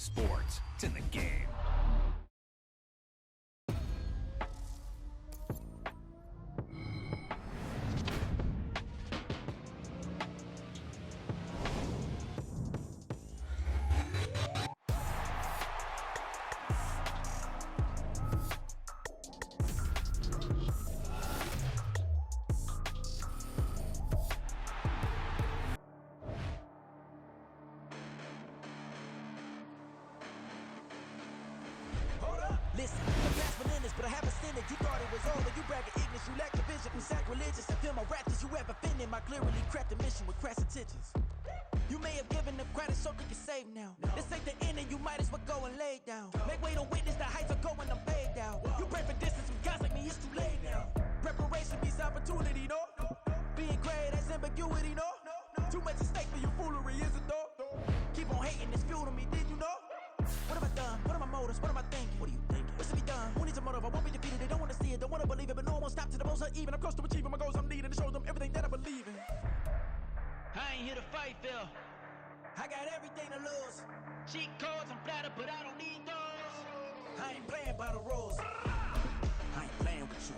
sports. It's in the game. Listen, the past bananas, but I haven't seen it. You thought it was over, you bragging ignorance, you lack the vision. We sacrilegious, I feel my raptors, you ever offended. My clearly cracked the mission with crass intentions. You may have given them credit so you can save now. This ain't the end and you might as well go and lay down. Make way to witness the heights are going, I'm paid down. You pray for distance with guys like me, it's too late now. Preparation means opportunity, no? Being great, that's ambiguity, no? Too much at stake for your foolery, is it though? Keep on hating, it's fuel to me, did you know? What have I done? What are my motives? What am I thinking? What are you thinking? What's to be done? Who needs a motive? I won't be defeated. They don't want to see it, don't want to believe it, but no one won't stop to the most uneven. I'm close to achieving my goals. I'm needing to show them everything that I believe in. I ain't here to fight, Phil. I got everything to lose. Cheat codes, I'm flattered, but I don't need those. I ain't playing by the rules. I ain't playing with you.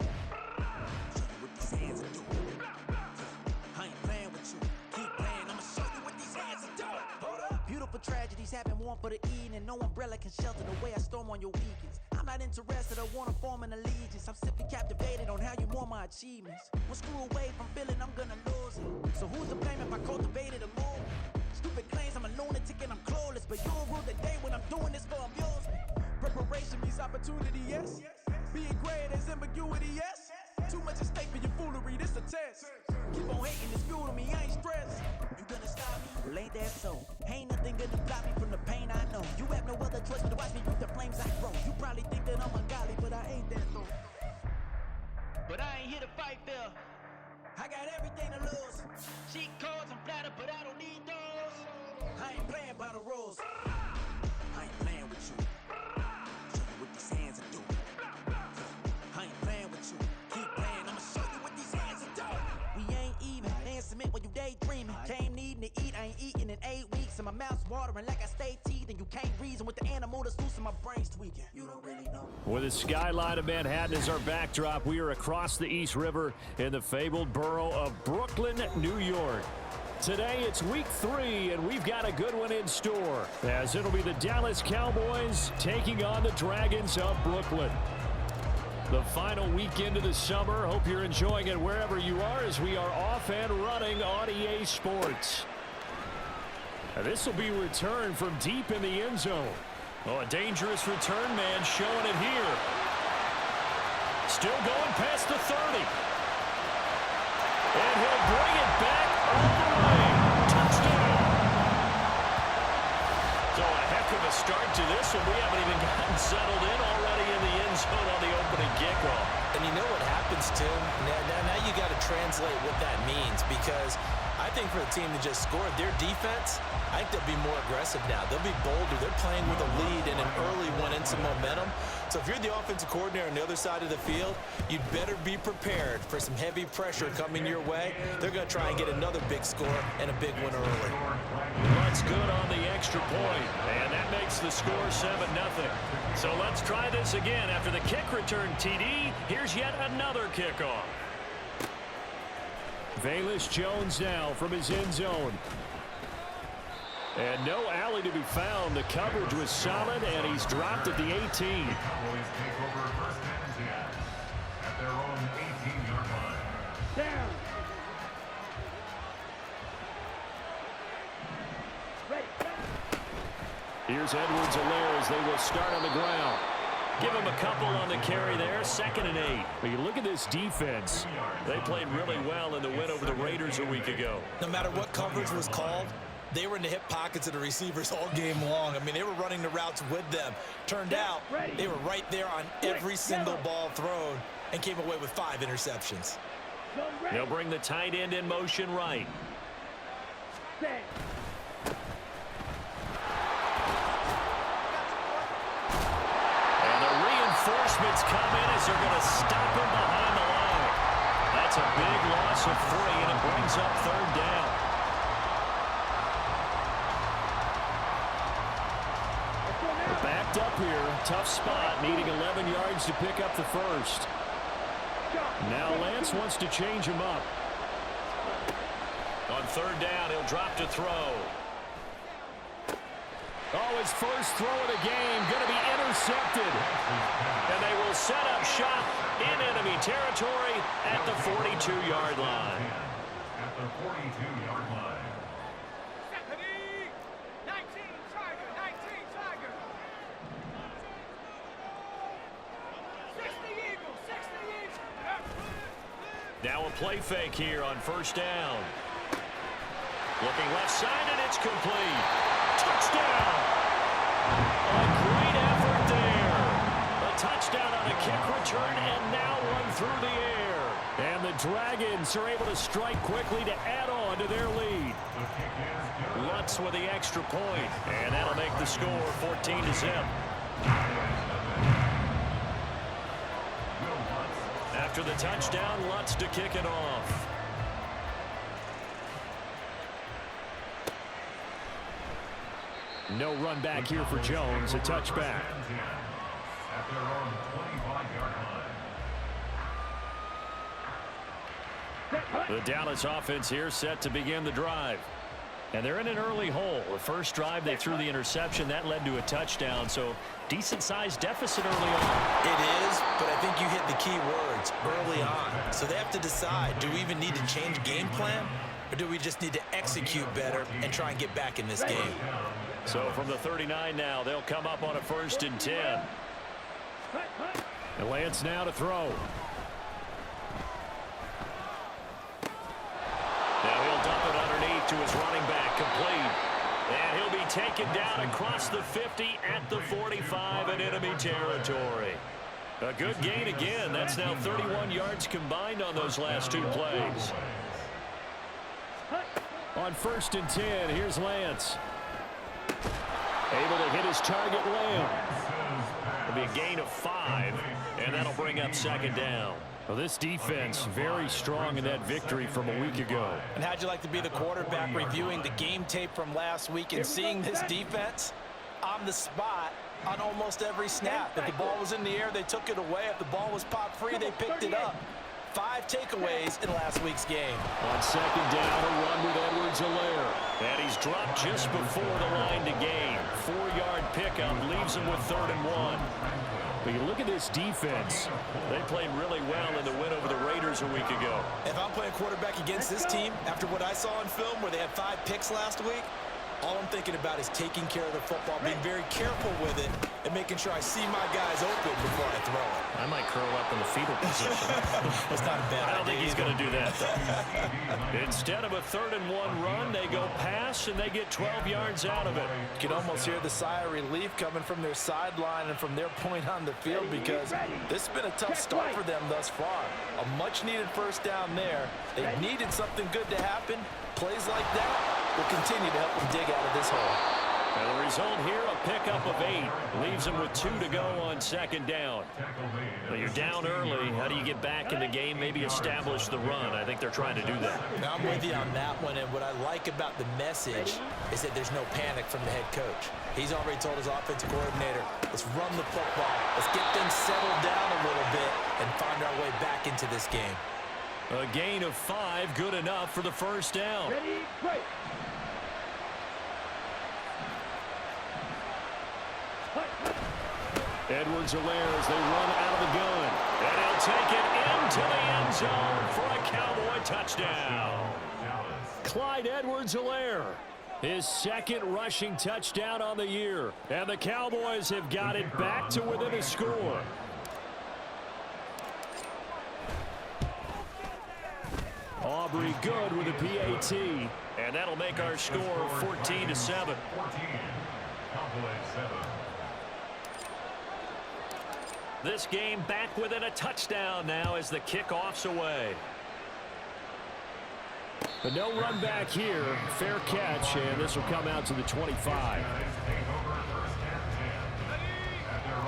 Show you what these hands are doing. I ain't playing with you. Keep playing, I'ma show you what these hands are doing. Hold up. Beautiful tragedies happen, one for the eating, and no umbrella can shelter the way I storm on your weekends. I'm not interested, I wanna form an allegiance. I'm simply captivated on how you mourn my achievements. One screw away from feeling I'm gonna lose it. So who's to blame if I cultivated a move? Stupid claims I'm a lunatic and I'm clueless, but you'll rule the day when I'm doing this for amusement. Preparation means opportunity, yes. Being great is ambiguity, yes. Too much at stake for your foolery, this a test. Keep on hating, it's fuel to me, I ain't stressed. You gonna stop me? Well, ain't that so? Ain't nothing gonna block me from the pain I know. You have no other choice but to watch me with the flames I grow. You probably think that I'm ungodly, but I ain't that though. But I ain't here to fight, Phil. I got everything to lose. Cheat codes, I'm flattered, but I don't need those. I ain't playing by the rules. I ain't playing with you. Show you what these hands are doing. I ain't playing with you. Keep playing, I'ma show you what these hands are doing. We ain't even. They ain't submit when you daydreaming. Came needing to eat, I ain't eating in 8 weeks. And my mouth's watering like I stay teeth. And you can't reason with the animal that's loose and my brain's tweaking. You don't really know. With the skyline of Manhattan as our backdrop, we are across the East River in the fabled borough of Brooklyn, New York. Today it's week 3, and we've got a good one in store, as it'll be the Dallas Cowboys taking on the Dragons of Brooklyn. The final weekend of the summer. Hope you're enjoying it wherever you are as we are off and running on EA Sports. And this will be returned from deep in the end zone. Oh, a dangerous return man showing it here. Still going past the 30. And he'll bring it back all the way. Touchdown. So a heck of a start to this one. We haven't even gotten settled in already in the end zone on the opening kickoff. And you know what happens, Tim? Now you got to translate what that means, because I think for the team to just score, their defense, I think they'll be more aggressive now. They'll be bolder. They're playing with a lead and an early one and some momentum. So if you're the offensive coordinator on the other side of the field, you'd better be prepared for some heavy pressure coming your way. They're going to try and get another big score and a big one early. That's good on the extra point, and that makes the score 7-0. So let's try this again. After the kick return TD, here's yet another kickoff. Velus Jones now from his end zone. And no alley to be found. The coverage was solid, and he's dropped at the 18. Cowboys take over first and 10 at their own 18-yard line. Down. Ready. Here's Edwards-Helaire as they will start on the ground. Give him a couple on the carry there. 2nd and 8. But you look at this defense. They played really well in the win over the Raiders a week ago. No matter what coverage was called, they were in the hip pockets of the receivers all game long. I mean, they were running the routes with them. Turned out, they were right there on every single ball thrown and came away with 5 interceptions. They'll bring the tight end in motion right. And the reinforcements come in as they're going to stop him behind the line. That's a big loss of 3, and it brings up 3rd down. Backed up here. Tough spot. Needing 11 yards to pick up the first. Now Lance wants to change him up. On third down, he'll drop to throw. Oh, his first throw of the game going to be intercepted. And they will set up shop in enemy territory at the 42-yard line. At the 42-yard line. 19 Tiger. 60 Eagles. Now a play fake here on first down. Looking left side, and it's complete. Touchdown! A great effort there. A touchdown on a kick return, and now one through the air. And the Dragons are able to strike quickly to add on to their lead. Lutz with the extra point, and that'll make the score 14-0. After the touchdown, Lutz to kick it off. No run back here for Jones. A touchback. At their own 25-yard line. The Dallas offense here set to begin the drive. And they're in an early hole. The first drive, they threw the interception. That led to a touchdown. So decent-sized deficit early on. It is, but I think you hit the key words, early on. So they have to decide, do we even need to change game plan? Or do we just need to execute better and try and get back in this game? So from the 39 now, they'll come up on a 1st and 10. And Lance now to throw. Now he'll dump it underneath to his running back, complete. And he'll be taken down across the 50 at the 45 in enemy territory. A good gain again. That's now 31 yards combined on those last two plays. On 1st and 10, here's Lance. Able to hit his target, Lamb. It'll be a gain of 5, and that'll bring up 2nd down. Well, this defense very strong in that victory from a week ago. And how'd you like to be the quarterback reviewing the game tape from last week and seeing this defense on the spot on almost every snap? If the ball was in the air, they took it away. If the ball was popped free, they picked it up. 5 takeaways in last week's game. On 2nd down, a run with Edwards-Helaire. And he's dropped just before the line to gain. 4-yard pickup leaves him with 3rd and 1. But you look at this defense. They played really well in the win over the Raiders a week ago. If I'm playing quarterback against this team, after what I saw on film where they had 5 picks last week, all I'm thinking about is taking care of the football, being very careful with it, and making sure I see my guys open before I throw it. I might curl up in the fetal position. That's not a bad idea. I don't think he's going to do that, though. Instead of a 3rd and 1 run, they go pass, and they get 12 yards out of it. You can almost hear the sigh of relief coming from their sideline and from their point on the field, because this has been a tough start for them thus far. A much-needed 1st down there. They needed something good to happen. Plays like that will continue to help them dig out of this hole. And the result here, a pickup of 8. Leaves them with 2 to go on 2nd down. But you're down early. How do you get back in the game? Maybe establish the run. I think they're trying to do that. Now, I'm with you on that one, and what I like about the message is that there's no panic from the head coach. He's already told his offensive coordinator, let's run the football. Let's get things settled down a little bit and find our way back into this game. A gain of 5, good enough for the 1st down. Ready, break. Edwards-Helaire as they run out of the gun. And he'll take it into the end zone for a Cowboy touchdown. Clyde Edwards-Helaire, his 2nd rushing touchdown on the year. And the Cowboys have got it back to within a score. Aubrey good with a PAT. And that'll make our score 14-7. This game back within a touchdown now as the kickoff's away. But no run back here. Fair catch, and this will come out to the 25.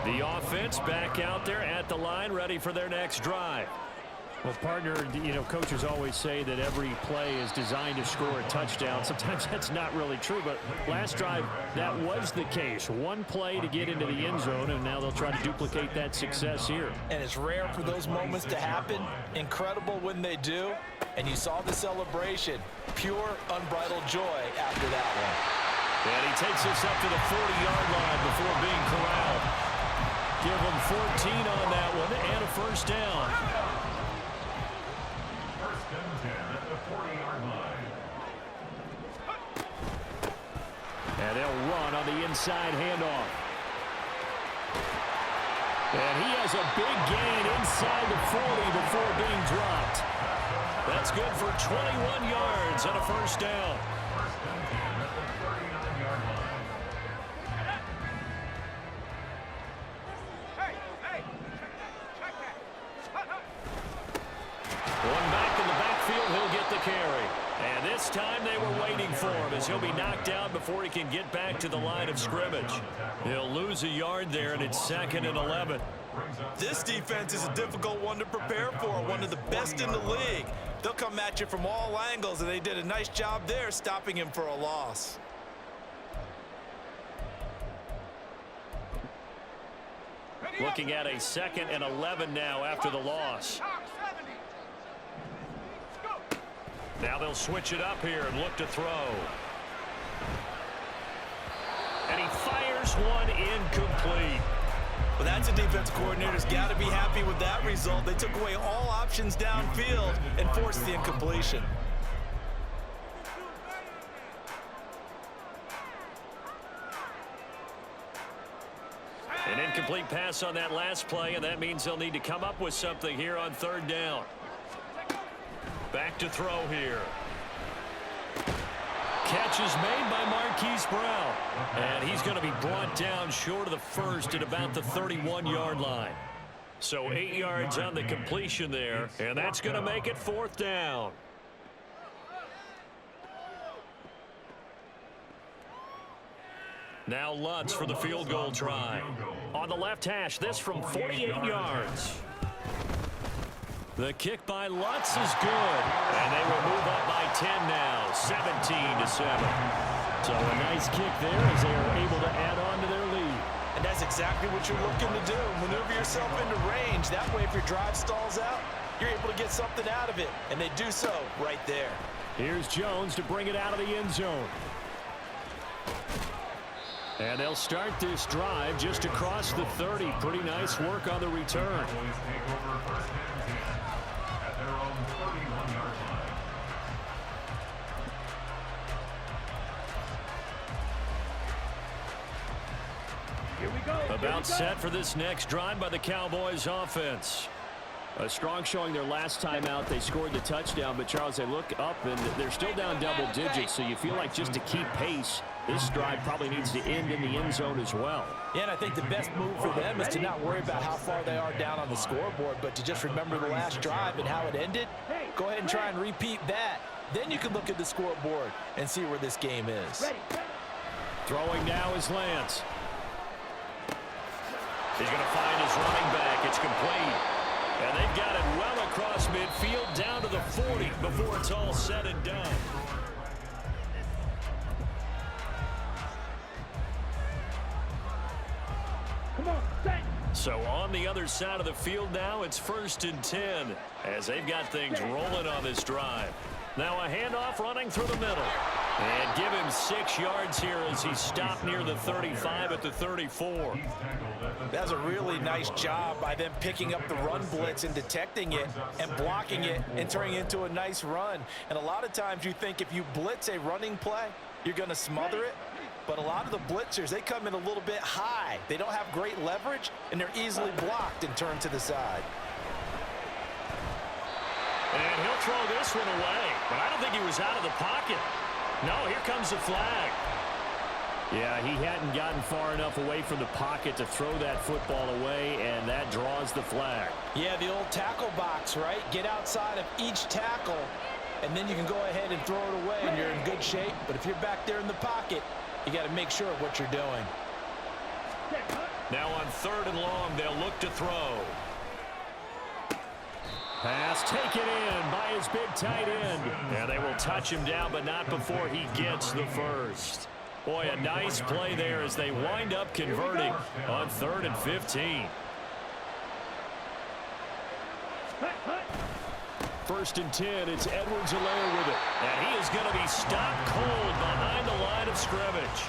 The offense back out there at the line, ready for their next drive. Well, partner, coaches always say that every play is designed to score a touchdown. Sometimes that's not really true, but last drive, that was the case. One play to get into the end zone, and now they'll try to duplicate that success here. And it's rare for those moments to happen. Incredible when they do. And you saw the celebration. Pure, unbridled joy after that one. And he takes us up to the 40-yard line before being corralled. Give him 14 on that one and a first down. First and 10 at the 40-yard line. And they'll run on the inside handoff. And he has a big gain inside the 40 before being dropped. That's good for 21 yards and a first down. First and 10 at the 39-yard line. Hey, check that. One back in the backfield, he'll get the carry. And this time they were waiting for him as he'll be knocked down before he can get back to the line of scrimmage. He'll lose a yard there, and it's 2nd and 11. This defense is a difficult one to prepare for, one of the best in the league. They'll come at you from all angles, and they did a nice job there stopping him for a loss. Looking at a 2nd and 11 now after the loss. Now they'll switch it up here and look to throw. And he fires one incomplete. Well, that's a defense coordinator's got to be happy with that result. They took away all options downfield and forced the incompletion. An incomplete pass on that last play, and that means they'll need to come up with something here on 3rd down. Back to throw here. Catch is made by Marquise Brown. And he's going to be brought down short of the first at about the 31-yard line. So 8 yards on the completion there, and that's going to make it 4th down. Now Lutz for the field goal try. On the left hash, this from 48 yards. The kick by Lutz is good. And they will move up by 10 now, 17-7. So a nice kick there as they are able to add on to their lead. And that's exactly what you're looking to do. Maneuver yourself into range. That way, if your drive stalls out, you're able to get something out of it. And they do so right there. Here's Jones to bring it out of the end zone. And they'll start this drive just across the 30. Pretty nice work on the return. Cowboys take over first and 10 at their own 31-yard line. Here we go. About set for this next drive by the Cowboys offense. A strong showing their last time out. They scored the touchdown, but Charles, they look up and they're still down double digits, so you feel like just to keep pace, this drive probably needs to end in the end zone as well. Yeah, and I think the best move for them is to not worry about how far they are down on the scoreboard, but to just remember the last drive and how it ended. Go ahead and try and repeat that. Then you can look at the scoreboard and see where this game is. Throwing now is Lance. He's going to find his running back. It's complete. And they've got it well across midfield down to the 40 before it's all said and done. Come on, set. So on the other side of the field now, it's 1st and 10 as they've got things rolling on this drive. Now a handoff running through the middle. And give him 6 yards here as he stopped near the 35 at the 34. That's a really nice job by them picking up the run blitz and detecting it and blocking it and turning it into a nice run. And a lot of times you think if you blitz a running play, you're going to smother it. But a lot of the blitzers, they come in a little bit high. They don't have great leverage, and they're easily blocked and turned to the side. And he'll throw this one away. But I don't think he was out of the pocket. No, here comes the flag. Yeah, he hadn't gotten far enough away from the pocket to throw that football away, and that draws the flag. Yeah, the old tackle box, right? Get outside of each tackle, and then you can go ahead and throw it away, and you're in good shape. But if you're back there in the pocket, you got to make sure of what you're doing. Now on 3rd and long, they'll look to throw. Pass taken in by his big tight end. And they will touch him down, but not before he gets the first. Boy, a nice play there as they wind up converting on 3rd and 15. 1st and 10, it's Edwards-Helaire with it. And he is going to be stopped cold behind the line of scrimmage.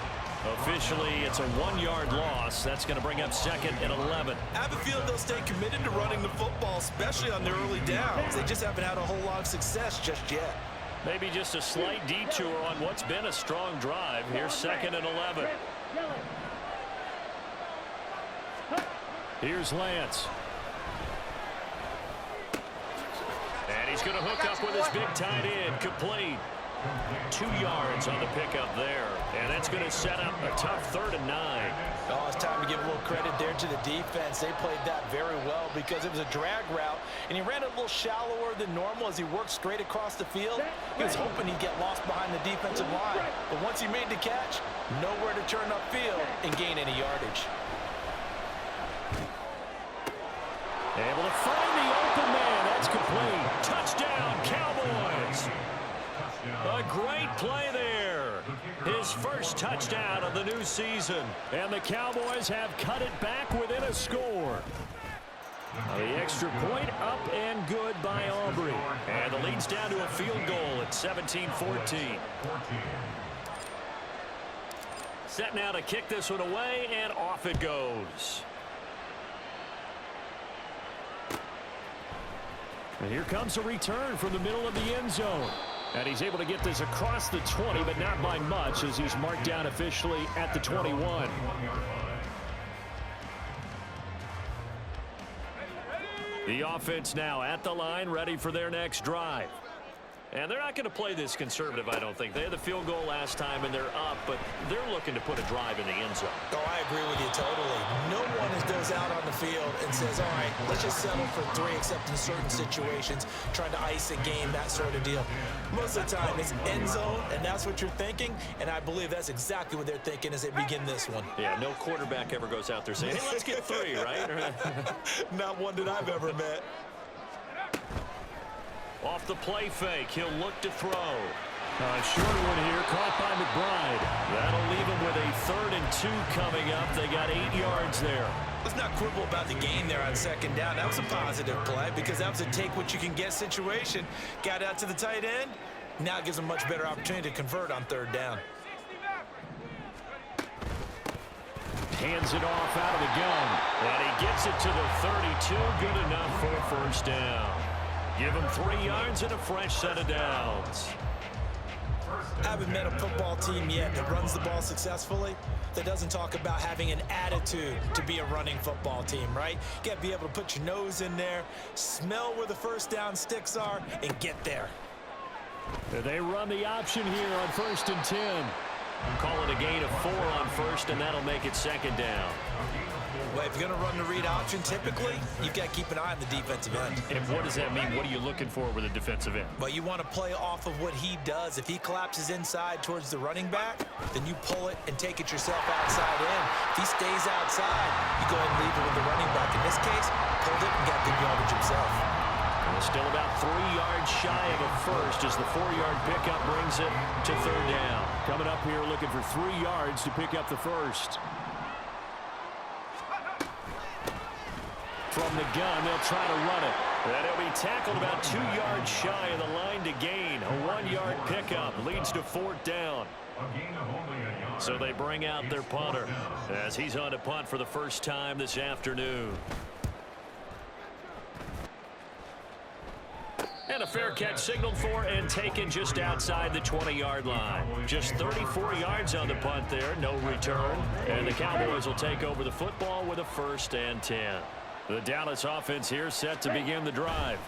Officially, it's a 1-yard loss. That's going to bring up 2nd and 11. I have a feeling they'll stay committed to running the football, especially on their early downs. They just haven't had a whole lot of success just yet. Maybe just a slight detour on what's been a strong drive. Here's 2nd and 11. Here's Lance. And he's going to hook up with his big tight end. Complete. 2 yards on the pickup there. And that's going to set up a tough 3rd and 9. Oh, it's time to give a little credit there to the defense. They played that very well because it was a drag route, and he ran it a little shallower than normal as he worked straight across the field. He was hoping he'd get lost behind the defensive line, but once he made the catch, nowhere to turn upfield and gain any yardage. Able to find the open man. That's complete. Touchdown, Cowboys. A great play there. His first touchdown of the new season. And the Cowboys have cut it back within a score. The extra point up and good by Aubrey. And the lead's down to a field goal at 17-14. Set now to kick this one away, and off it goes. And here comes a return from the middle of the end zone. And he's able to get this across the 20, but not by much as he's marked down officially at the 21. The offense now at the line, ready for their next drive. And they're not going to play this conservative, I don't think. They had the field goal last time, and they're up, but they're looking to put a drive in the end zone. Oh, I agree with you totally. No one goes out on the field and says, all right, let's just settle for 3, except in certain situations, trying to ice a game, that sort of deal. Most of the time, it's end zone, and that's what you're thinking, and I believe that's exactly what they're thinking as they begin this one. Yeah, no quarterback ever goes out there saying, hey, let's get 3, right? Not one that I've ever met. Off the play fake, he'll look to throw. A short one here, caught by McBride. That'll leave him with a 3rd and 2 coming up. They got 8 yards there. Let's not quibble about the gain there on 2nd down. That was a positive play because that was a take-what-you-can-get situation. Got out to the tight end. Now it gives them a much better opportunity to convert on 3rd down. Hands it off out of the gun. And he gets it to the 32. Good enough for a 1st down. Give him 3 yards and a fresh set of downs. I haven't met a football team yet that runs the ball successfully that doesn't talk about having an attitude to be a running football team, right? You got to be able to put your nose in there, smell where the 1st down sticks are, and get there. They run the option here on 1st and 10. I'm calling a gain of 4 on 1st, and that'll make it 2nd down. Well, if you're going to run the read option, typically, you've got to keep an eye on the defensive end. And what does that mean? What are you looking for with a defensive end? Well, you want to play off of what he does. If he collapses inside towards the running back, then you pull it and take it yourself outside in. If he stays outside, you go ahead and leave it with the running back. In this case, pulled it and got good yardage himself. And still about 3 yards shy of a first as the 4-yard pickup brings it to 3rd down. Coming up here looking for 3 yards to pick up the first. From the gun, they'll try to run it. And it'll be tackled about 2 yards shy of the line to gain. A 1-yard pickup leads to 4th down. So they bring out their punter as he's on to punt for the first time this afternoon. And a fair catch signaled for and taken just outside the 20-yard line. Just 34 yards on the punt there, no return. And the Cowboys will take over the football with a 1st and 10. The Dallas offense here set to begin the drive.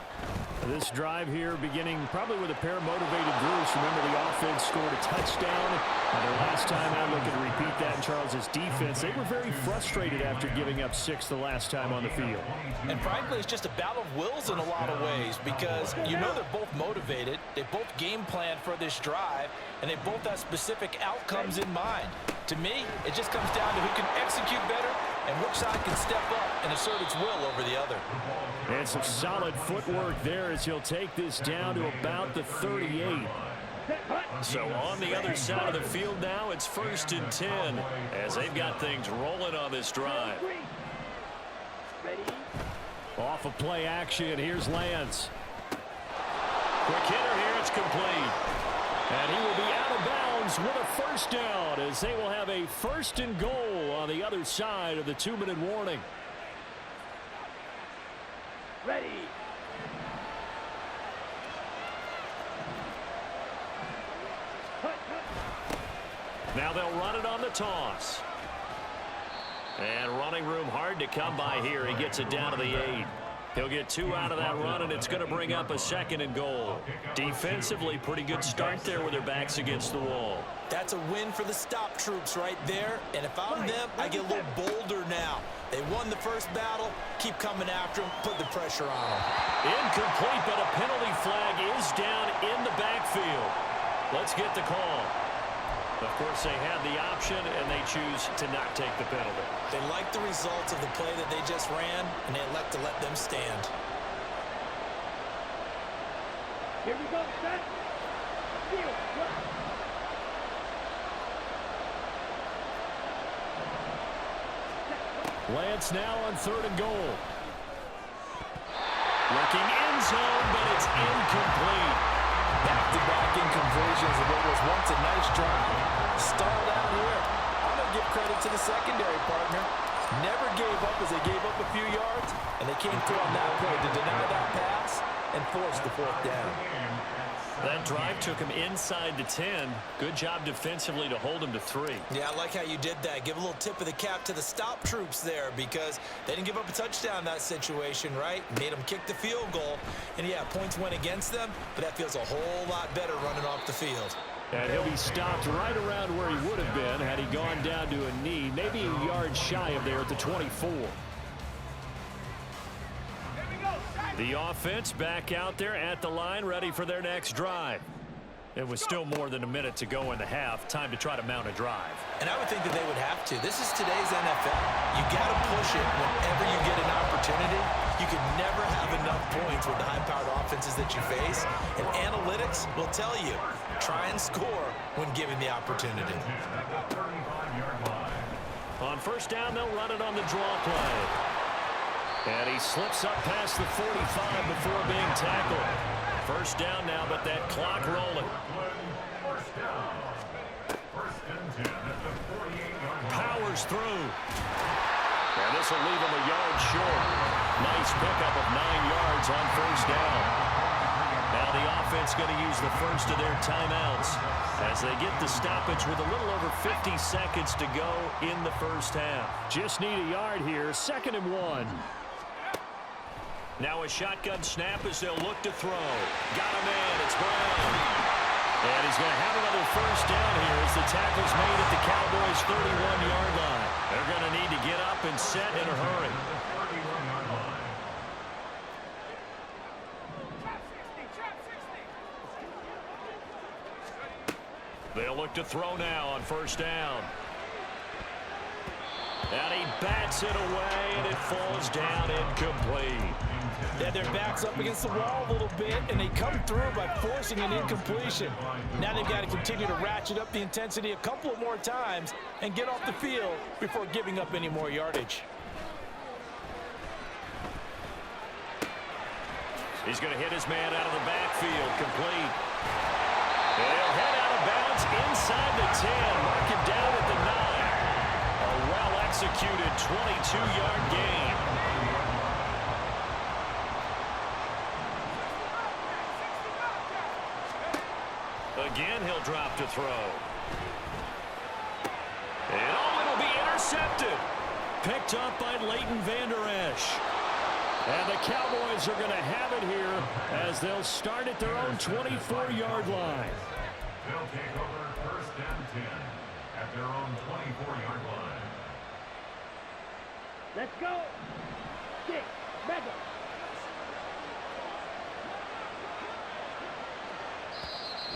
This drive here beginning probably with a pair of motivated groups. Remember, the offense scored a touchdown. And their last time out, looking to repeat that in Charles's defense. They were very frustrated after giving up 6 the last time on the field. And frankly, it's just a battle of wills in a lot of ways because you know they're both motivated. They both game plan for this drive, and they both have specific outcomes in mind. To me, it just comes down to who can execute better and which side can step up and assert its will over the other. And some solid footwork there as he'll take this down to about the 38. So on the other side of the field now, it's 1st and 10 as they've got things rolling on this drive. Off of play action, here's Lance. Quick hitter here, it's complete. And he will be out of bounds with a 1st down as they will have a 1st and goal on the other side of the 2-minute warning. Ready. Now they'll run it on the toss. And running room hard to come by here. He gets it down to the 8. He'll get 2 out of that run, and it's going to bring up a 2nd and goal. Defensively, pretty good start there with their backs against the wall. That's a win for the stop troops right there. And if I'm them, I get a little bolder now. They won the first battle. Keep coming after them. Put the pressure on them. Incomplete, but a penalty flag is down in the backfield. Let's get the call. Of course, they had the option, and they choose to not take the penalty. They like the results of the play that they just ran, and they elect to let them stand. Here we go, set. Field. Lance now on 3rd and goal. Looking end zone, but it's incomplete. Back-to-back incompletions of what was once a nice drive. Stalled out here. I'm going to give credit to the secondary partner. Never gave up as they gave up a few yards, and they came through on that play to deny that pass and force the 4th down. That drive took him inside the 10. Good job defensively to hold him to 3. Yeah, I like how you did that. Give a little tip of the cap to the stop troops there because they didn't give up a touchdown in that situation, right? Made them kick the field goal. And, yeah, points went against them, but that feels a whole lot better running off the field. And he'll be stopped right around where he would have been had he gone down to a knee, maybe a yard shy of there at the 24. The offense back out there at the line, ready for their next drive. It was still more than a minute to go in the half. Time to try to mount a drive. And I would think that they would have to. This is today's NFL. You got to push it whenever you get an opportunity. You can never have enough points with the high-powered offenses that you face. And analytics will tell you, try and score when given the opportunity. On 1st down, they'll run it on the draw play. And he slips up past the 45 before being tackled. 1st down now, but that clock rolling. Powers through. And this will leave him a yard short. Nice pickup of 9 yards on 1st down. Now the offense going to use the first of their timeouts as they get the stoppage with a little over 50 seconds to go in the 1st half. Just need a yard here. 2nd and 1. Now a shotgun snap as they'll look to throw. Got a man. It's Brown. And he's going to have another 1st down here as the tackle's made at the Cowboys' 31-yard line. They're going to need to get up and set in a hurry. They'll look to throw now on 1st down. And he bats it away, and it falls down incomplete. Yeah, their back's up against the wall a little bit, and they come through by forcing an incompletion. Now they've got to continue to ratchet up the intensity a couple of more times and get off the field before giving up any more yardage. He's going to hit his man out of the backfield, complete. And he'll head out of bounds inside the 10, mark it down at the 9. A well-executed 22-yard gain. Again, he'll drop to throw. And it'll be intercepted. Picked up by Leighton Vander Esch. And the Cowboys are going to have it here as they'll start at their own 24-yard line. They'll take over 1st and 10 at their own 24-yard line. Let's go. 6, mega.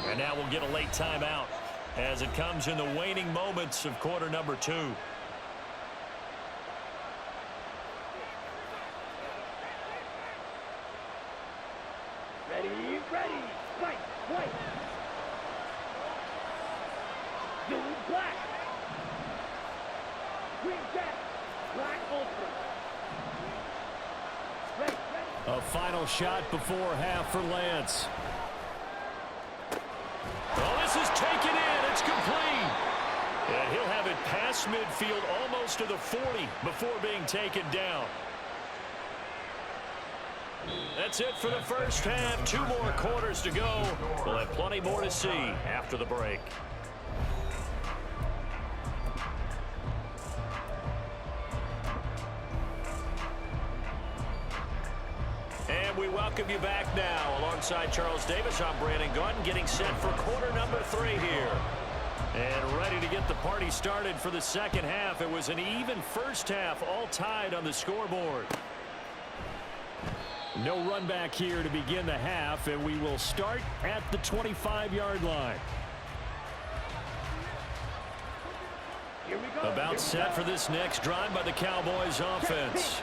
And now we'll get a late timeout as it comes in the waning moments of quarter number 2. black. Green jacket. Black ultra. Ready. A final shot before half for Lance. Oh, this is taken in. It's complete. And he'll have it past midfield almost to the 40 before being taken down. That's it for the first half. 2 more quarters to go. We'll have plenty more to see after the break. And we welcome you back now. Alongside Charles Davis, I'm Brandon Gunn, getting set for quarter number 3 here. And ready to get the party started for the second half. It was an even first half, all tied on the scoreboard. No run back here to begin the half, and we will start at the 25-yard line. Here we go. About set for this next drive by the Cowboys offense.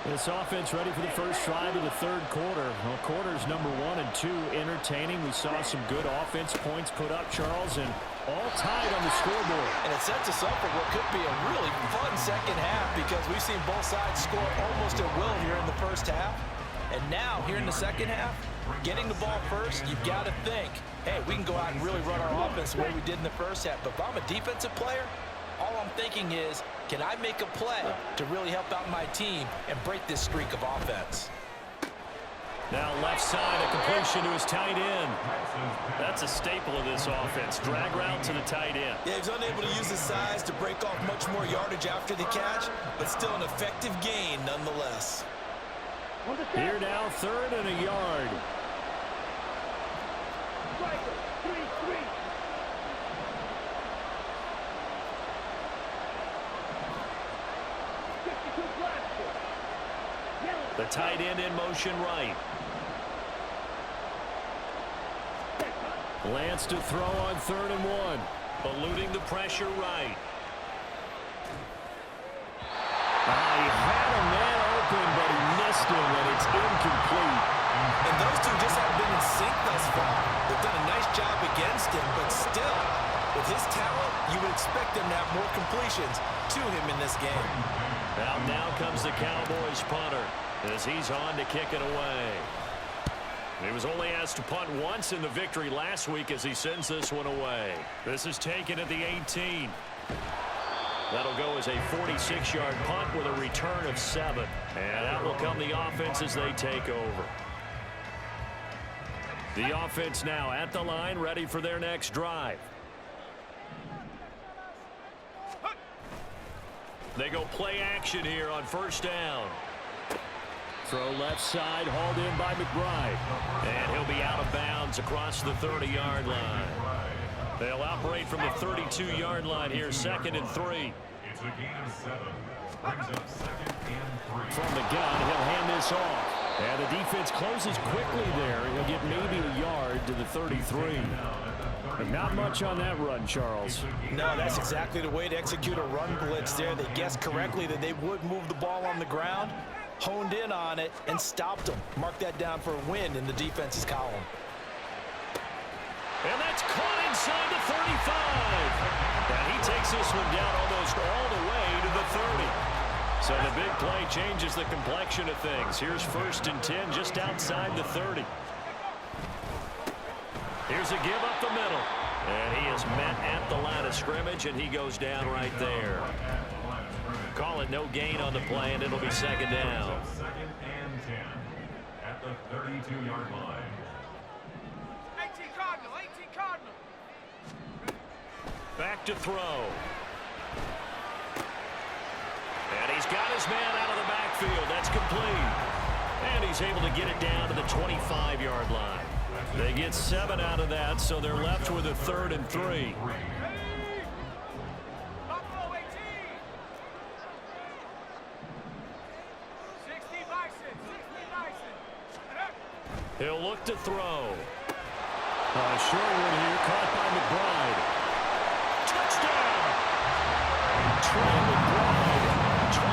This offense ready for the first drive of the third quarter. Well, quarters number 1 and 2 entertaining. We saw some good offense points put up, Charles, and all tied on the scoreboard. And it sets us up for what could be a really fun second half because we've seen both sides score almost at will here in the first half. And now, here in the second half, getting the ball first, you've got to think, hey, we can go out and really run our offense the way we did in the first half. But if I'm a defensive player, all I'm thinking is, can I make a play to really help out my team and break this streak of offense? Now left side, a completion to his tight end. That's a staple of this offense. Drag route to the tight end. Yeah, he's unable to use his size to break off much more yardage after the catch, but still an effective gain nonetheless. Here now, 3rd and a yard. Striker, 3-3. The tight end in motion right. Lance to throw on 3rd and 1. Eluding the pressure right. He had a man open, but he missed him, and it's incomplete. And those two just haven't been in sync thus far. They've done a nice job against him, but still, with his talent, you would expect him to have more completions to him in this game. Now comes the Cowboys punter as he's on to kick it away. He was only asked to punt once in the victory last week as he sends this one away. This is taken at the 18. That'll go as a 46-yard punt with a return of 7. And out will come the offense as they take over. The offense now at the line, ready for their next drive. They go play action here on first down. Throw left side, hauled in by McBride. And he'll be out of bounds across the 30-yard line. They'll operate from the 32-yard line here, 2nd and 3. It's a gain of 7. Brings up 2nd and 3. From the gun, he'll hand this off. And the defense closes quickly there. He'll get maybe a yard to the 33. But not much on that run, Charles. No, that's exactly the way to execute a run blitz there. They guessed correctly that they would move the ball on the ground, honed in on it, and stopped them. Mark that down for a win in the defense's column. And that's caught inside the 35. And he takes this one down almost all the way to the 30. So the big play changes the complexion of things. Here's 1st and 10 just outside the 30. Here's a give up the middle. And he is met at the line of scrimmage, and he goes down right there. Call it no gain on the play, and it'll be 2nd down. 2nd and 10 at the 32-yard line. 18 Cardinal, 18 Cardinal. Back to throw. And he's got his man out of the backfield. That's complete. And he's able to get it down to the 25-yard line. They get 7 out of that, so they're left with a 3rd and 3. Buffalo 18. 60 Bison, 60 Bison. He'll look to throw. Short one here, caught by McBride. Touchdown! Trey McBride, 25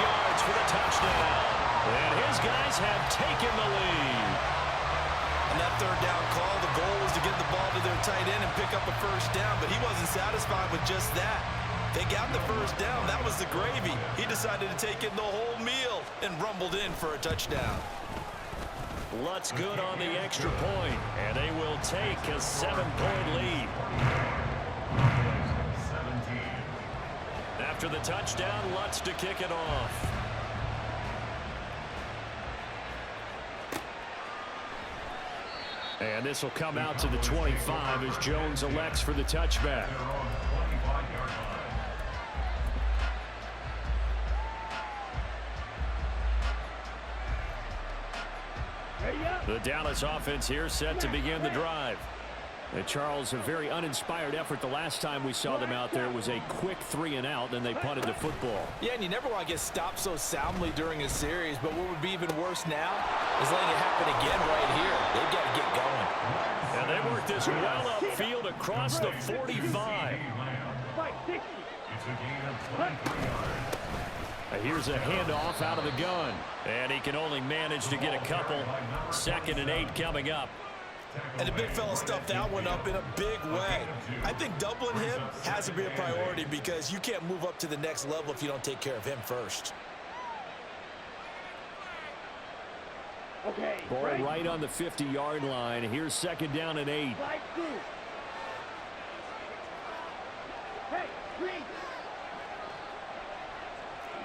yards for the touchdown. And his guys have taken the lead. On that 3rd down call, the goal was to get the ball to their tight end and pick up a first down, but he wasn't satisfied with just that. They got the first down. That was the gravy. He decided to take in the whole meal and rumbled in for a touchdown. Lutz good on the extra point, and they will take a 7-point lead. 17. After the touchdown, Lutz to kick it off. And this will come out to the 25 as Jones elects for the touchback. Their own 25-yard line. The Dallas offense here set to begin the drive. And Charles, a very uninspired effort the last time we saw them out there. It was a quick 3-and-out, and they punted the football. Yeah, and you never want to get stopped so soundly during a series, but what would be even worse now is letting it happen again right here. They've got to get going. And they work this well upfield across the 45. It's a gain of 23 yards. Here's a handoff out of the gun. And he can only manage to get a couple. 2nd and 8 coming up. And the big fella stuffed that one up in a big way. I think doubling him has to be a priority because you can't move up to the next level if you don't take care of him first. Okay. Ball right on the 50-yard line. Here's 2nd down and 8. Hey, green.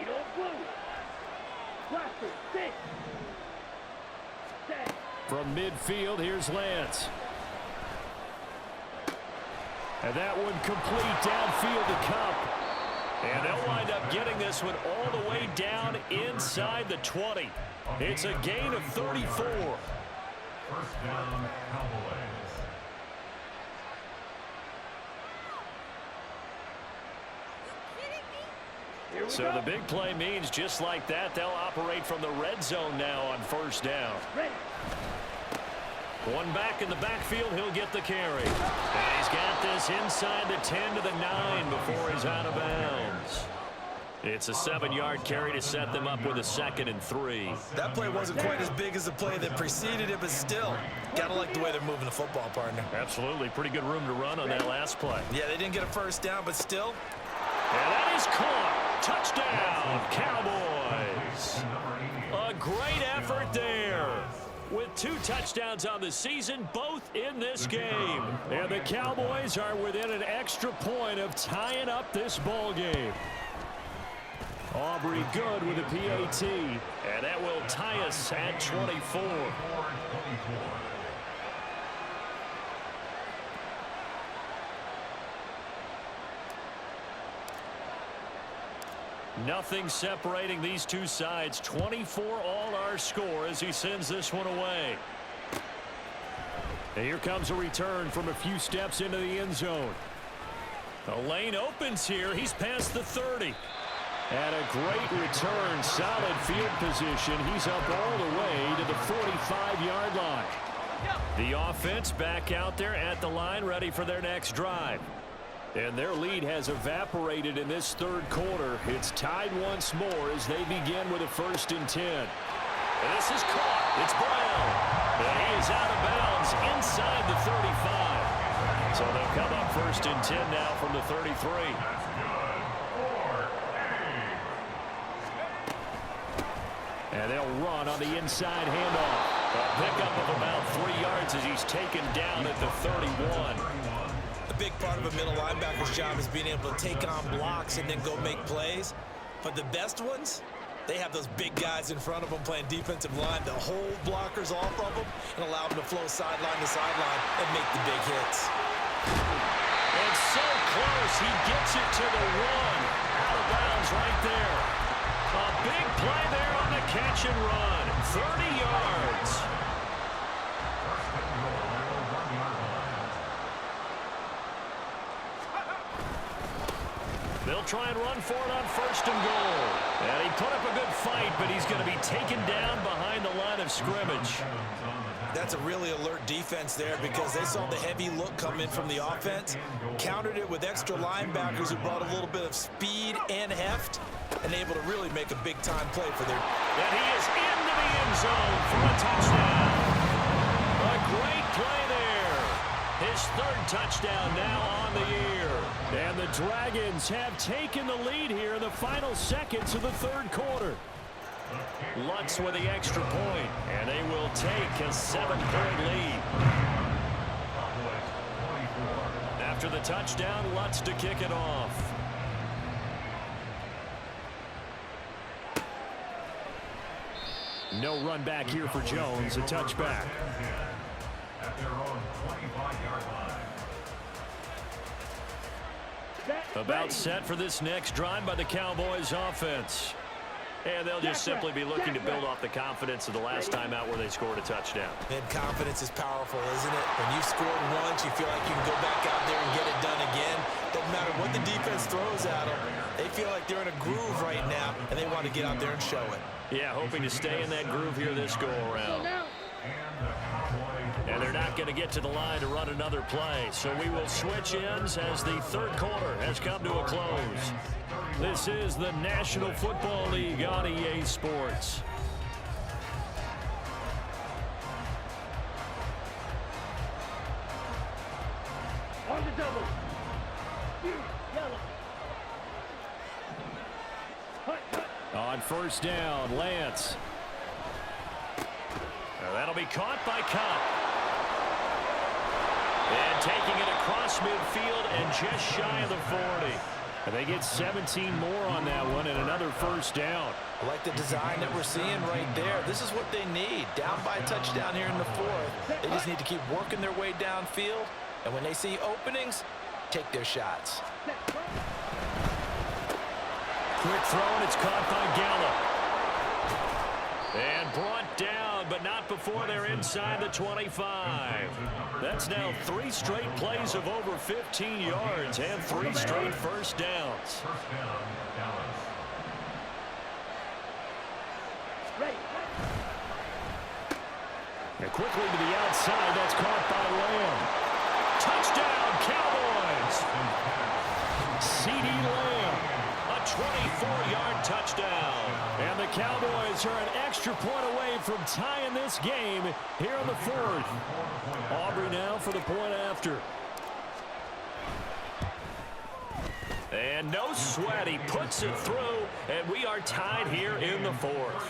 Edo blue. Blaster, 6. 10. From midfield, here's Lance. And that one complete downfield to Cup. And they'll wind up getting this one all the way down inside the 20. It's a gain of 34. First down, Cowboys. So the big play means just like that, they'll operate from the red zone now on 1st down. Ready. One back in the backfield, he'll get the carry. And he's got this inside the 10 to the 9 before he's out of bounds. It's a 7-yard carry to set them up with a 2nd and 3. That play wasn't quite as big as the play that preceded it, but still, gotta like the way they're moving the football, partner. Absolutely. Pretty good room to run on that last play. Yeah, they didn't get a first down, but still. And that is caught. Touchdown, Cowboys. A great effort there. With 2 touchdowns on the season, both in this game. And the Cowboys are within an extra point of tying up this ball game. Aubrey good with a PAT. And that will tie us at 24. Nothing separating these two sides. 24 all our score as he sends this one away. And here comes a return from a few steps into the end zone. The lane opens here. He's past the 30. And a great return. Solid field position. He's up all the way to the 45-yard line. The offense back out there at the line, ready for their next drive. And their lead has evaporated in this 3rd quarter. It's tied once more as they begin with a 1st and 10. And this is caught. It's Brown. And he is out of bounds inside the 35. So they'll come up 1st and 10 now from the 33. And they'll run on the inside handoff. A pickup of about 3 yards as he's taken down at the 31. A big part of a middle linebacker's job is being able to take on blocks and then go make plays. But the best ones, they have those big guys in front of them playing defensive line to hold blockers off of them and allow them to flow sideline to sideline and make the big hits. And so close, he gets it to the 1. Out of bounds right there. A big play there on the catch and run. 30 yards. They'll try and run for it on 1st and goal. And he put up a good fight, but he's going to be taken down behind the line of scrimmage. That's a really alert defense there because they saw the heavy look come in from the offense, countered it with extra linebackers who brought a little bit of speed and heft, and able to really make a big-time play for their... And he is into the end zone for a touchdown. A great play there. His his third touchdown now on the year. And the Dragons have taken the lead here in the final seconds of the third quarter. Lutz with the extra point, and they will take a 7-point lead. After the touchdown, Lutz to kick it off. No run back here for Jones, a touchback. At their own 25-yard line. About set for this next drive by the Cowboys offense. And they'll just simply be looking to build off the confidence of the last time out where they scored a touchdown. And confidence is powerful, isn't it? When you've scored once, you feel like you can go back out there and get it done again. Doesn't matter what the defense throws at them. They feel like they're in a groove right now, and they want to get out there and show it. Yeah, hoping to stay in that groove here this go-around. And they're not going to get to the line to run another play. So we will switch ends as the third quarter has come to a close. This is the National Football League on EA Sports. On the double. Yellow. On first down, Lance. That'll be caught by Cup. And taking it across midfield and just shy of the 40. And they get 17 more on that one and another first down. I like the design that we're seeing right there. This is what they need. Down by a touchdown here in the fourth. They just need to keep working their way downfield. And when they see openings, take their shots. Quick throw, and it's caught by Gallup. And brought down, but not before they're inside the 25. That's now 3 straight plays of over 15 yards and 3 straight first downs. First down, Dallas. And quickly to the outside, that's caught by Lamb. Touchdown, Cowboys! C.D. Lamb, a 24-yard touchdown. And the Cowboys are an extra point away from tying this game here in the fourth. Aubrey now for the point after. And no sweat, he puts it through, and we are tied here in the fourth.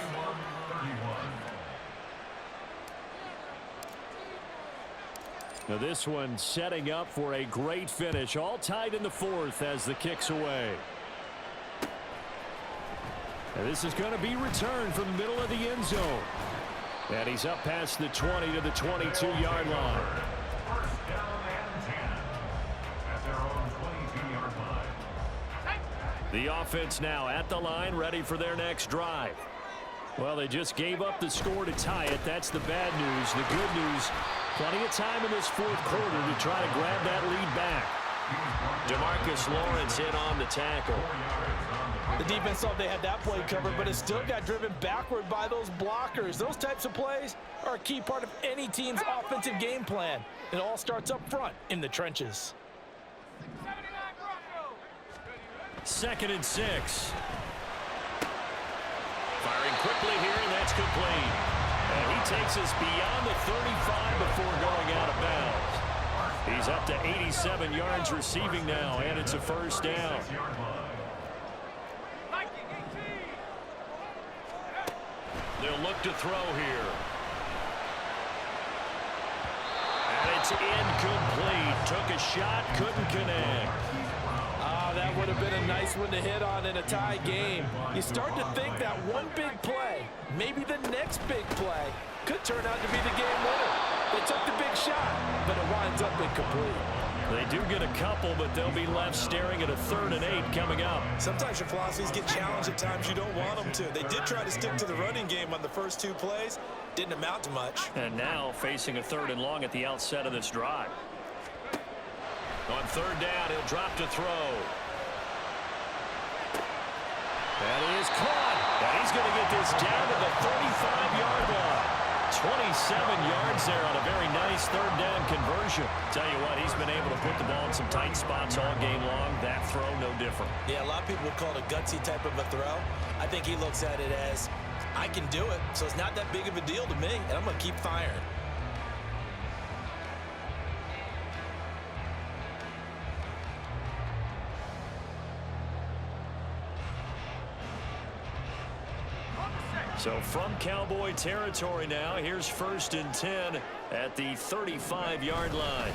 Now this one setting up for a great finish, all tied in the fourth as the kick's away. And this is going to be returned from the middle of the end zone. And he's up past the 20 to the 22-yard line. First down and 10 at their own 22-yard line. The offense now at the line, ready for their next drive. Well, they just gave up the score to tie it. That's the bad news. The good news, plenty of time in this fourth quarter to try to grab that lead back. DeMarcus Lawrence in on the tackle. The defense thought they had that play covered, but it still got driven backward by those blockers. Those types of plays are a key part of any team's offensive game plan. It all starts up front in the trenches. 2nd and 6. Firing quickly here, and that's complete. And he takes us beyond the 35 before going out of bounds. He's up to 87 yards receiving now, and it's a first down. They'll look to throw here. And it's incomplete. Took a shot, couldn't connect. That would have been a nice one to hit on in a tie game. You start to think that one big play, maybe the next big play, could turn out to be the game winner. They took the big shot, but it winds up incomplete. They do get a couple, but they'll be left staring at a 3rd and 8 coming up. Sometimes your philosophies get challenged at times you don't want them to. They did try to stick to the running game on the first 2 plays. Didn't amount to much. And now facing a 3rd and long at the outset of this drive. On 3rd down, he'll drop to throw. That is caught. And he's going to get this down to the 35-yard line. 27 yards there on a very nice 3rd down conversion. Tell you what, he's been able to put the ball in some tight spots all game long. That throw, no different. Yeah, a lot of people would call it a gutsy type of a throw. I think he looks at it as, I can do it, so it's not that big of a deal to me, and I'm going to keep firing. So from Cowboy territory now, here's 1st and 10 at the 35-yard line.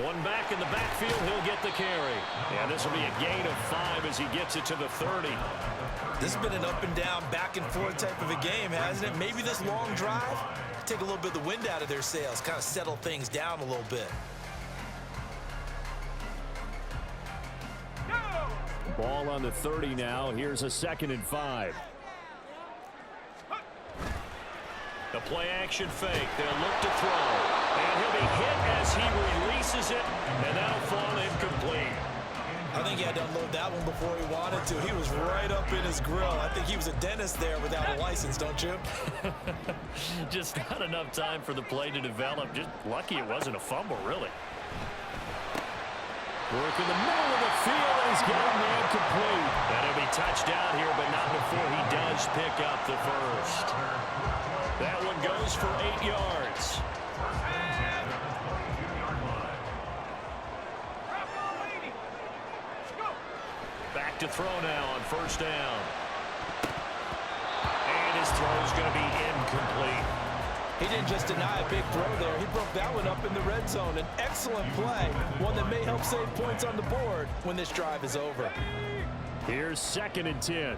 One back in the backfield, he'll get the carry. And this will be a gain of 5 as he gets it to the 30. This has been an up and down, back and forth type of a game, hasn't it? Maybe this long drive, take a little bit of the wind out of their sails, kind of settle things down a little bit. Ball on the 30 now. Here's a 2nd and 5. The play action fake. They'll look to throw. And he'll be hit as he releases it. And that'll fall incomplete. I think he had to unload that one before he wanted to. He was right up in his grill. I think he was a dentist there without a license, don't you? Just not enough time for the play to develop. Just lucky it wasn't a fumble, really. Work in the middle of the field, and he's got a man complete. And he'll be touched out here, but not before he does pick up the first. That one goes for 8 yards. Back to throw now on 1st down. And his throw's going to be incomplete. He didn't just deny a big throw there. He broke that one up in the red zone. An excellent play, one that may help save points on the board when this drive is over. Here's 2nd and 10.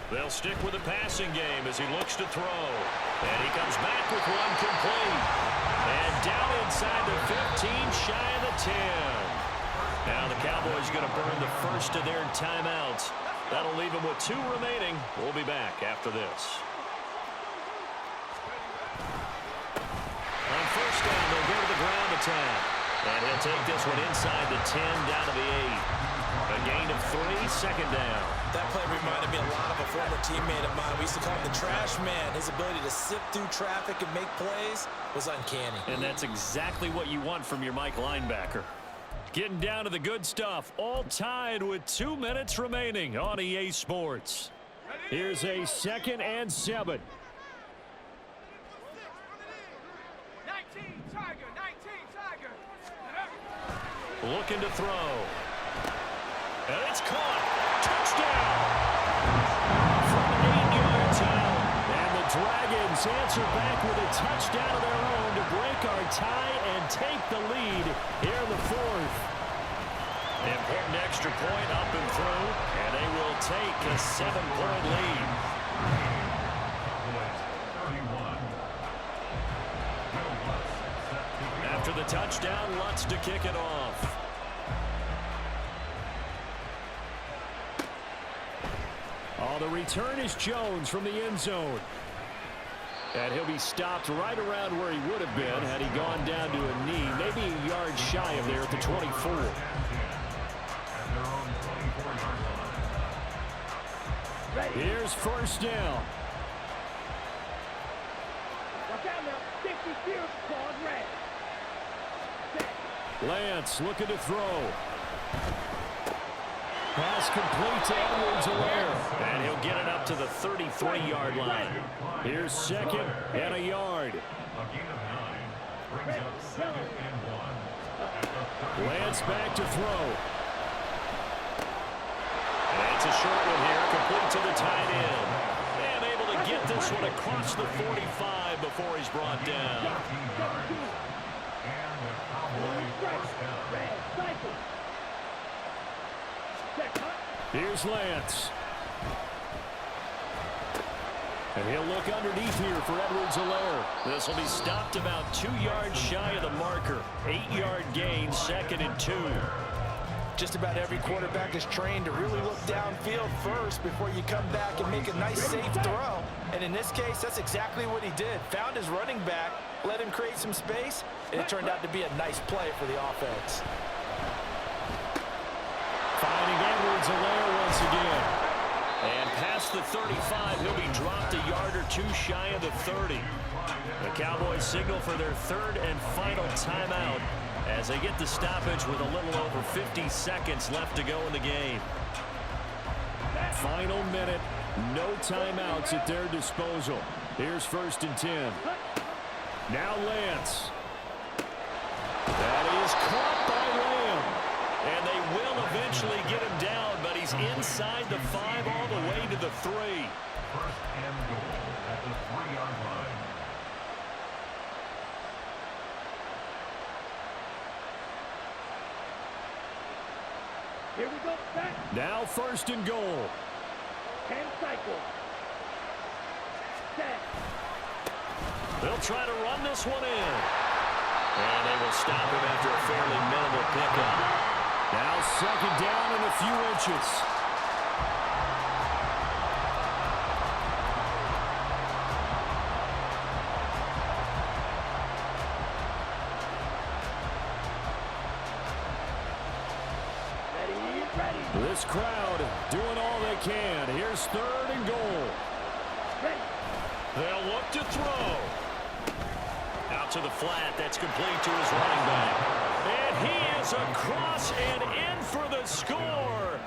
They'll stick with the passing game as he looks to throw. And he comes back with one complete. And down inside the 15, shy of the 10. Now the Cowboys going to burn the first of their timeouts. That'll leave them with 2 remaining. We'll be back after this. On 1st down, they'll go to the ground attack. And he'll take this one inside the 10, down to the 8. A gain of 3, 2nd down. That play reminded me a lot of a former teammate of mine. We used to call him the trash man. His ability to sift through traffic and make plays was uncanny. And that's exactly what you want from your Mike linebacker. Getting down to the good stuff. All tied with 2 minutes remaining on EA Sports. Here's a 2nd and 7. 19 Tiger. Looking to throw. And it's caught. Touchdown. From 8 yards out. And the Dragons answer back with a touchdown of their own to break our tie and take the lead here in the 4th. An important extra point up and through. And they will take a 7-point lead. After the touchdown, Lutz to kick it off. Oh, the return is Jones from the end zone. And he'll be stopped right around where he would have been had he gone down to a knee, maybe a yard shy of there at the 24. Here's 1st down. Watch out now. 50 field called red. Lance looking to throw. Pass complete to Edwards-Helaire. And he'll get it up to the 33-yard line. Here's 2nd and a yard. Lance back to throw. That's a short one here, complete to the tight end. And able to get this one across the 45 before he's brought down. Here's Lance. And he'll look underneath here for Edwards-Helaire. This will be stopped about 2 yards shy of the marker. 8-yard gain, 2nd and 2. Just about every quarterback is trained to really look downfield first before you come back and make a nice, safe throw. And in this case, that's exactly what he did. Found his running back, let him create some space, and it turned out to be a nice play for the offense. Finding Edwards-Helaire once again. And past the 35, he'll be dropped a yard or 2 shy of the 30. The Cowboys signal for their 3rd and final timeout as they get the stoppage with a little over 50 seconds left to go in the game. Final minute, no timeouts at their disposal. Here's 1st and 10. Now Lance. That is caught by Lamb. And they will eventually get him down, but he's inside the 5 all the way to the 3. First and goal at the 3-yard line. Here we go, set. Now first and goal. 10 cycles. Set. They'll try to run this one in. And they will stop him after a fairly minimal pickup. Now second down and a few inches. This crowd doing all they can. Here's third and goal. They'll look to throw. Out to the flat. That's complete to his running back. And he is across and in for the score.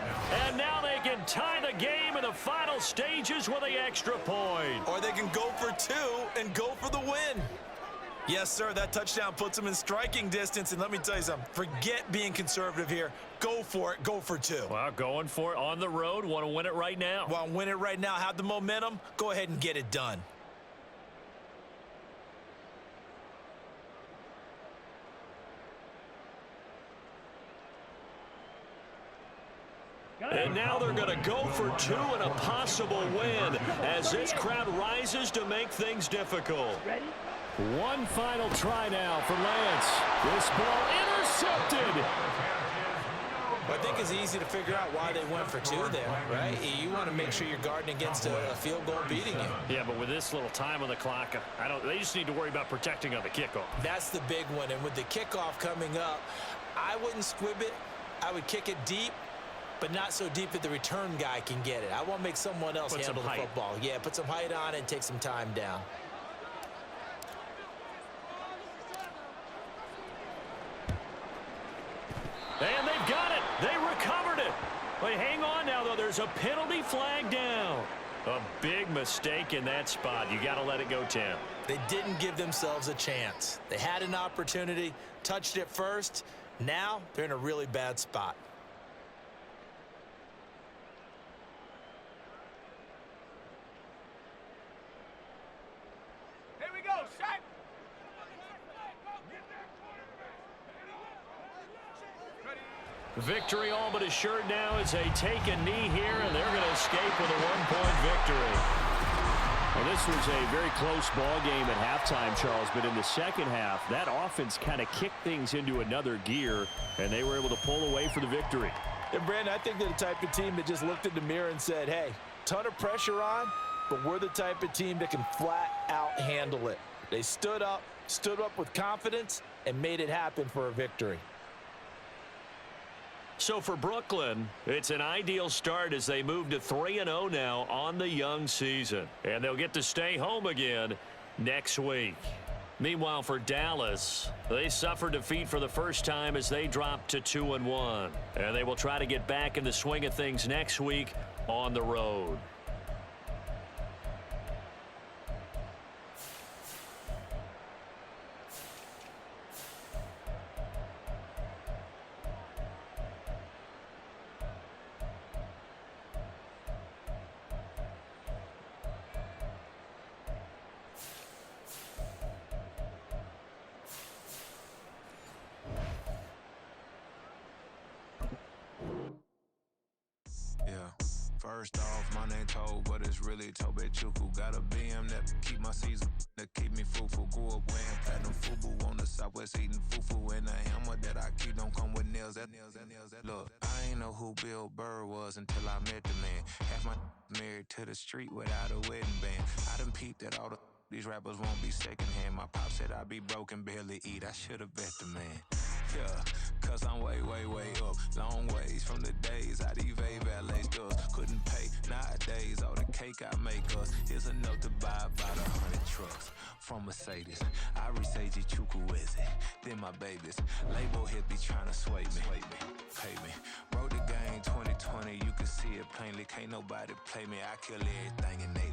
And now they can tie the game in the final stages with the extra point. Or they can go for 2 and go for the win. Yes, sir, that touchdown puts them in striking distance. And let me tell you something, forget being conservative here. Go for it, go for 2. Well, going for it on the road. Want to win it right now. Want to win it right now, have the momentum, go ahead and get it done. And now they're going to go for 2 and a possible win as this crowd rises to make things difficult. Ready? One final try now for Lance. This ball intercepted. I think it's easy to figure out why they went for 2 there, right? You want to make sure you're guarding against a field goal beating you. Yeah, but with this little time on the clock, they just need to worry about protecting on the kickoff. That's the big one. And with the kickoff coming up, I wouldn't squib it. I would kick it deep, but not so deep that the return guy can get it. I want to make someone else handle the football. Yeah, put some height on it and take some time down. And they've got it. They recovered it. But hang on now, though. There's a penalty flag down. A big mistake in that spot. You got to let it go, Tim. They didn't give themselves a chance. They had an opportunity, touched it first. Now they're in a really bad spot. Here we go, set. Victory all but assured now as they take a knee here, and they're going to escape with a 1-point victory. Well, this was a very close ball game at halftime, Charles, but in the second half, that offense kind of kicked things into another gear, and they were able to pull away for the victory. And, Brandon, I think they're the type of team that just looked in the mirror and said, hey, ton of pressure on, but we're the type of team that can flat out handle it. They stood up with confidence, and made it happen for a victory. So for Brooklyn, it's an ideal start as they move to 3-0 now on the young season. And they'll get to stay home again next week. Meanwhile, for Dallas, they suffered defeat for the first time as they dropped to 2-1. And they will try to get back in the swing of things next week on the road. First off, my name Toad, but it's really Tobe Chuku. Got a BM that keep my season, that keep me fruitful. Grew up wearing platinum FUBU on the Southwest eating fufu. And the hammer that I keep don't come with nails. Look, I ain't know who Bill Burr was until I met the man. Half my married to the street without a wedding band. I done peeped at all these rappers won't be secondhand. My pop said I'd be broke and barely eat. I should've bet the man. Yeah, cause I'm way, way, way up. Long ways from the days I evade valet stores. Couldn't pay nowadays. All the cake I make us is enough to buy about 100 trucks. From Mercedes, I resage Chukwueze. Then my babies, label hit be trying to sway me. Pay me. Wrote the game 2020, you can see it plainly. Can't nobody play me. I kill everything and they